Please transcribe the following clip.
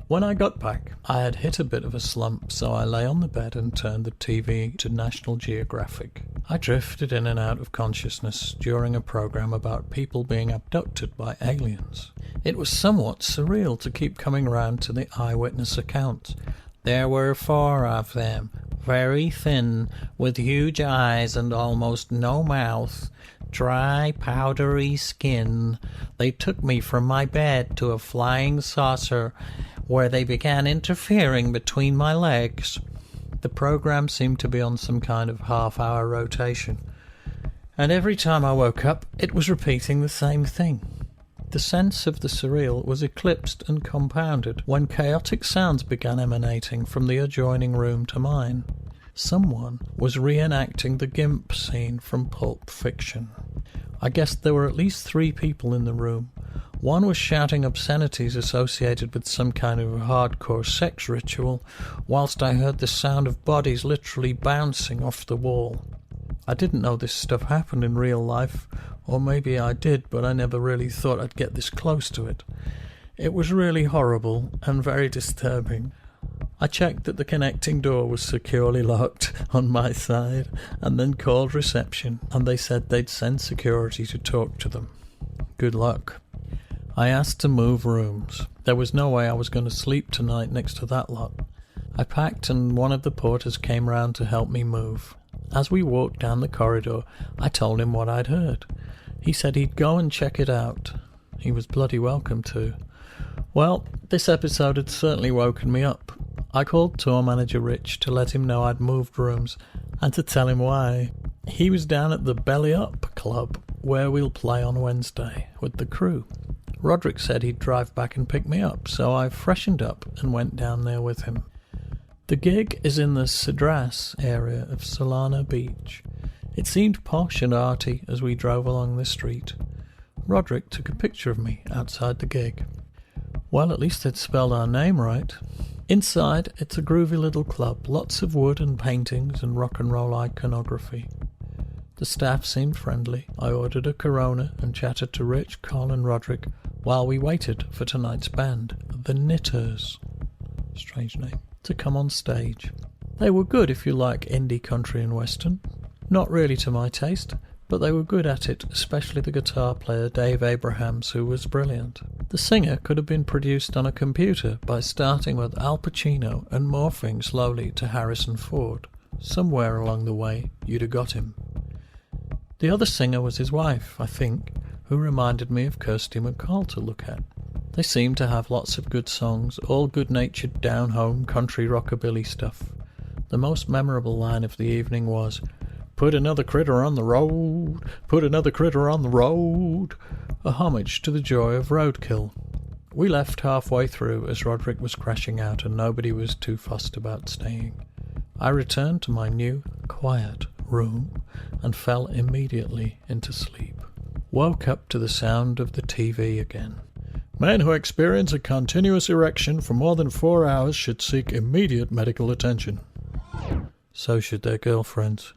When I got back, I had hit a bit of a slump, so I lay on the bed and turned the TV to National Geographic. I drifted in and out of consciousness during a program about people being abducted by aliens. It was somewhat surreal to keep coming round to the eyewitness account. There were 4 of them, very thin, with huge eyes and almost no mouth, dry, powdery skin. They took me from my bed to a flying saucer, where they began interfering between my legs. The program seemed to be on some kind of half-hour rotation, and every time I woke up, it was repeating the same thing. The sense of the surreal was eclipsed and compounded when chaotic sounds began emanating from the adjoining room to mine. Someone was reenacting the Gimp scene from Pulp Fiction. I guessed there were at least 3 people in the room. One was shouting obscenities associated with some kind of hardcore sex ritual, whilst I heard the sound of bodies literally bouncing off the wall. I didn't know this stuff happened in real life, or maybe I did, but I never really thought I'd get this close to it. It was really horrible and very disturbing. I checked that the connecting door was securely locked on my side, and then called reception, and they said they'd send security to talk to them. Good luck. I asked to move rooms. There was no way I was going to sleep tonight next to that lot. I packed, and one of the porters came round to help me move. As we walked down the corridor, I told him what I'd heard. He said he'd go and check it out. He was bloody welcome to. Well, this episode had certainly woken me up. I called tour manager Rich to let him know I'd moved rooms, and to tell him why. He was down at the Belly Up Club, where we'll play on Wednesday, with the crew. Roderick said he'd drive back and pick me up, so I freshened up and went down there with him. The gig is in the Cedras area of Solana Beach. It seemed posh and arty as we drove along the street. Roderick took a picture of me outside the gig. Well, at least they'd spelled our name right. Inside, it's a groovy little club, lots of wood and paintings and rock and roll iconography. The staff seemed friendly. I ordered a Corona and chatted to Rich, Col and Roderick while we waited for tonight's band, the Knitters, strange name, to come on stage. They were good if you like indie country and western. Not really to my taste, but they were good at it, especially the guitar player Dave Abrahams, who was brilliant. The singer could have been produced on a computer by starting with Al Pacino and morphing slowly to Harrison Ford. Somewhere along the way, you'd have got him. The other singer was his wife, I think, who reminded me of Kirsty MacColl to look at. They seemed to have lots of good songs, all good-natured, down-home, country rockabilly stuff. The most memorable line of the evening was, "Put another critter on the road, put another critter on the road," a homage to the joy of roadkill. We left halfway through as Roderick was crashing out and nobody was too fussed about staying. I returned to my new, quiet room and fell immediately into sleep. Woke up to the sound of the TV again. Men who experience a continuous erection for more than 4 hours should seek immediate medical attention. So should their girlfriends.